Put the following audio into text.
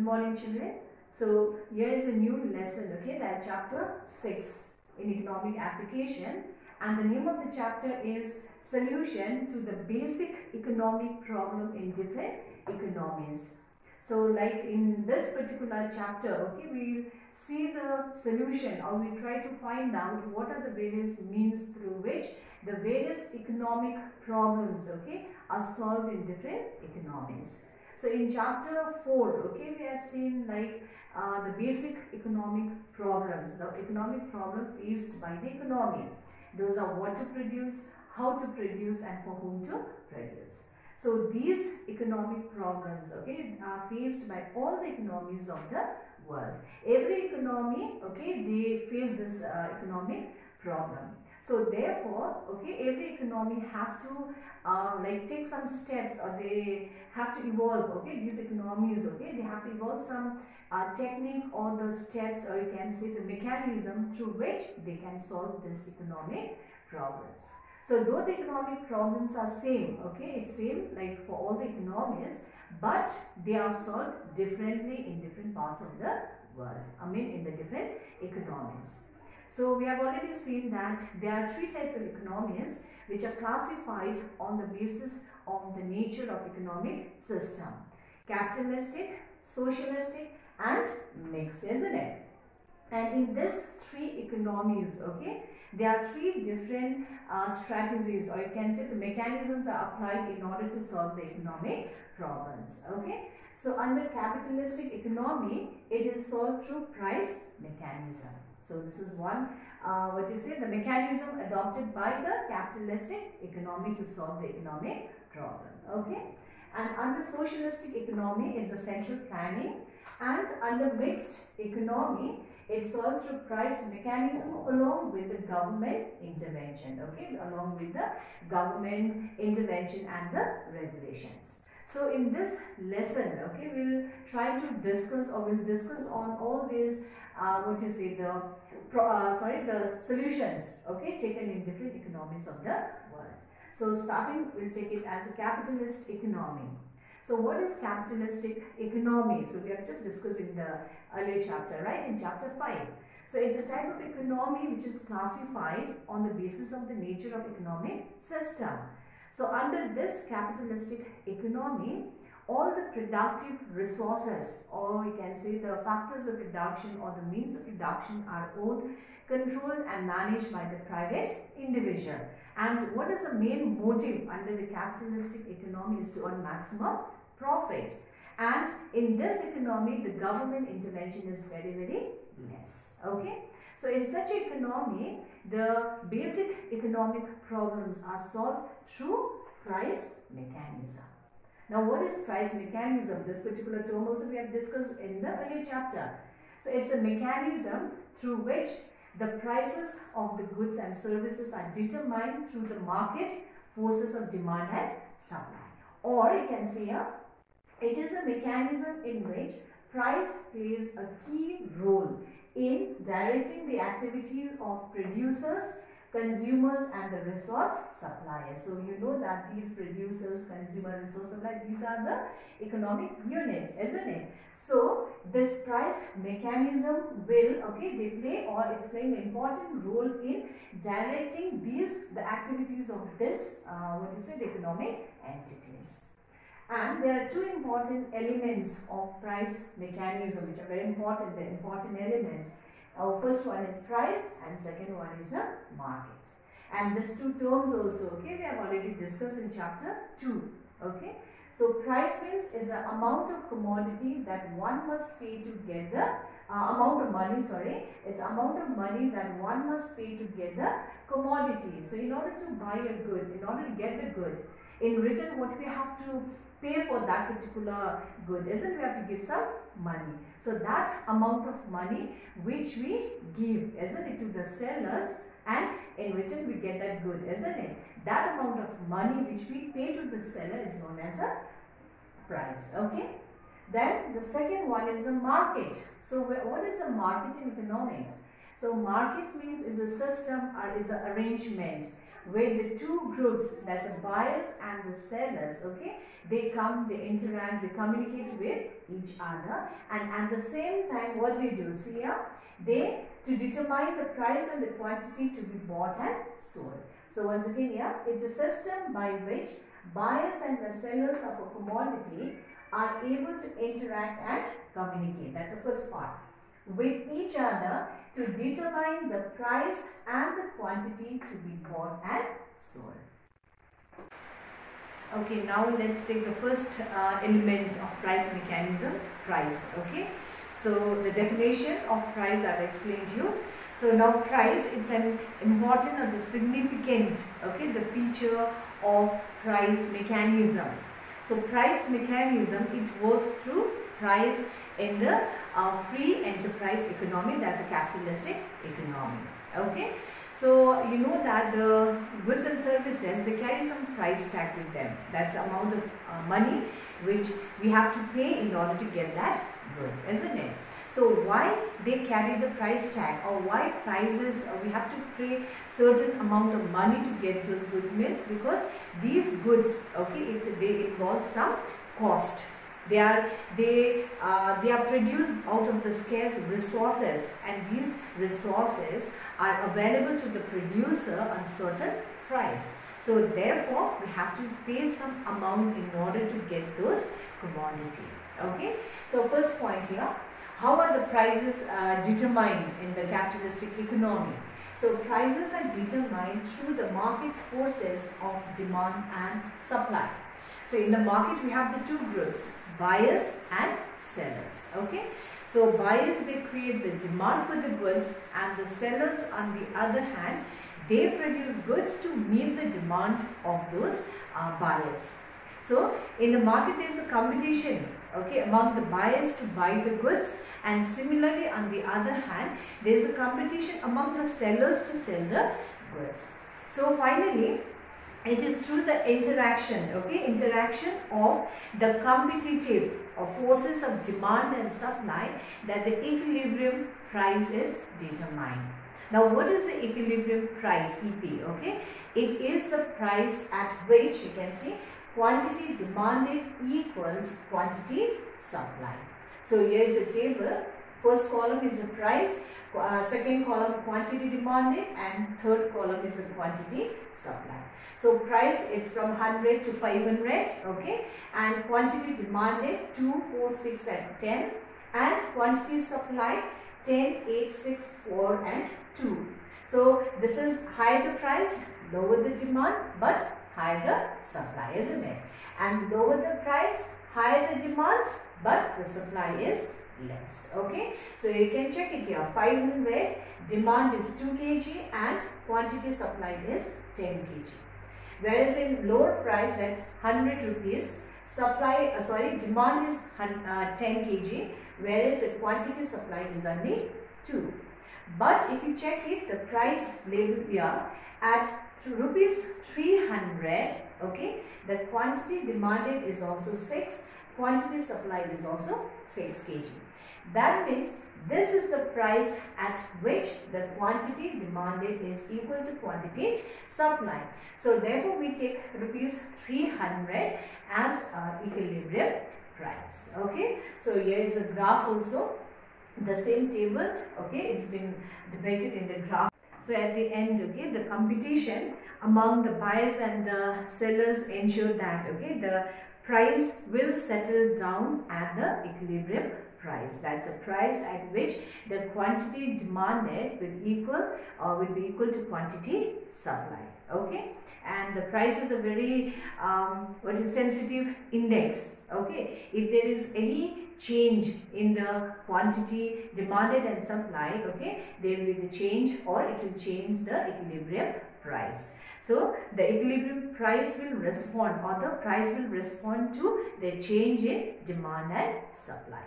morning, children. So here is a new lesson, okay, that chapter 6 in economic application, and the name of the chapter is Solution to the Basic Economic Problem in Different Economies. So like in this particular chapter, okay, we see the solution, or we try to find out what are the various means through which the various economic problems, okay, are solved in different economies. So in chapter 4, okay, we have seen like the basic economic problems, the economic problem faced by the economy. Those are what to produce, how to produce, and for whom to produce. So these economic problems, okay, are faced by all the economies of the world. Every economy, okay, they face this economic problem. So therefore, okay, every economy has to like take some steps, or they have to evolve, okay, these economies, okay, they have to evolve some technique or the steps, or you can say the mechanism through which they can solve this economic problems. So though the economic problems are same, okay, it's same like for all the economies, but they are solved differently in different parts of the world, I mean in the different economies. So we have already seen that there are three types of economies which are classified on the basis of the nature of economic system: capitalistic, socialistic, and mixed, isn't it? And in these three economies, okay, there are three different strategies, or you can say the mechanisms are applied in order to solve the economic problems, okay. So under capitalistic economy, it is solved through price mechanism. So this is one, what you say, the mechanism adopted by the capitalistic economy to solve the economic problem, okay. And under socialistic economy, it's a central planning, and under mixed economy, it's solved through price mechanism along with the government intervention, okay, along with the government intervention and the regulations. So in this lesson, okay, we'll try to discuss, or we'll discuss on all these, what you say, the solutions, okay, taken in different economies of the world. So starting, we'll take it as a capitalist economy. So what is capitalistic economy? So we have just discussed in the earlier chapter, right, in chapter 5. So it's a type of economy which is classified on the basis of the nature of economic system. So under this capitalistic economy, all the productive resources, or we can say the factors of production or the means of production, are owned, controlled and managed by the private individual. And what is the main motive under the capitalistic economy is to earn maximum profit. And in this economy, the government intervention is very, very less, okay. So in such economy, the basic economic problems are solved through price mechanism. Now what is price mechanism? This particular term also we have discussed in the earlier chapter. So it's a mechanism through which the prices of the goods and services are determined through the market forces of demand and supply. Or you can say it is a mechanism in which price plays a key role in directing the activities of producers, consumers and the resource suppliers. So you know that these producers, consumer, resource suppliers, these are the economic units, isn't it? So this price mechanism will, okay, they play, or it's playing an important role in directing the activities of this, what you say, the economic entities. And there are two important elements of price mechanism which are very important, the important elements. First one is price and second one is a market. And these two terms also, okay, we have already discussed in chapter 2, okay. So price means is the amount of commodity that one must pay to get the amount of money, sorry, it's amount of money that one must pay to get the commodity. So in order to buy a good, in order to get the good, in return what we have to pay for that particular good, isn't we have to give some money. So that amount of money which we give, isn't it, to the sellers, and in return we get that good, isn't it? That amount of money which we pay to the seller is known as a price, okay. Then the second one is the market. So what is the market in economics? So market means is a system or is an arrangement where the two groups, that's the buyers and the sellers, okay, they come, they interact, they communicate with each other, and at the same time what they do, see here, they to determine the price and the quantity to be bought and sold. So once again here, it's a system by which buyers and the sellers of a commodity are able to interact and communicate. That's the first part. With each other to determine the price and the quantity to be bought and sold. Okay, now let's take the first element of price mechanism, price. Okay, so the definition of price I've explained to you. So now price, it's an important or the significant, okay, the feature of price mechanism. So price mechanism, it works through price in the free enterprise economy, that's a capitalistic economy. Okay, so you know that the goods and services, they carry some price tag with them. That's the amount of money which we have to pay in order to get that good, isn't it? So why they carry the price tag, or why prices, we have to pay certain amount of money to get those goods means because these goods, okay, they involve some cost. They are produced out of the scarce resources, and these resources are available to the producer on certain price. So therefore we have to pay some amount in order to get those commodity. Okay. So first point here, how are the prices determined in the capitalistic economy? So prices are determined through the market forces of demand and supply. So in the market we have the two groups, buyers and sellers. Okay, so buyers, they create the demand for the goods, and the sellers on the other hand, they produce goods to meet the demand of those buyers. So in the market there is a competition, okay, among the buyers to buy the goods, and similarly on the other hand there is a competition among the sellers to sell the goods. So finally it is through the interaction, okay, interaction of the competitive forces of demand and supply that the equilibrium price is determined. Now what is the equilibrium price, EP? Okay, it is the price at which, you can see, quantity demanded equals quantity supply. So here is a table. First column is the price, second column quantity demanded, and third column is the quantity supply. So price, it's from 100 to 500, okay, and quantity demanded 2, 4, 6 and 10, and quantity supply 10, 8, 6, 4 and 2. So this is higher the price, lower the demand, but higher the supply, isn't it? And lower the price, higher the demand, but the supply is less. Okay, so you can check it here. 500, demand is 2 kg and quantity supply is 10 kg. Whereas in lower price, that's 100 rupees, demand is 10 kg, whereas the quantity supply is only 2. But if you check it, the price label here at rupees 300, okay, the quantity demanded is also 6, quantity supplied is also 6 kg. That means this is the price at which the quantity demanded is equal to quantity supplied. So therefore we take rupees 300 as equilibrium price. Okay, so here is a graph also, the same table, okay, it's been depicted in the graph. So at the end, okay, the competition among the buyers and the sellers ensure that, okay, the price will settle down at the equilibrium price. That's a price at which the quantity demanded will be equal to quantity supply. Okay, and the price is a very sensitive index. Okay, if there is any change in the quantity demanded and supplied, okay, there will be the change, or it will change the equilibrium price. So the equilibrium price will respond, or the price will respond to the change in demand and supply.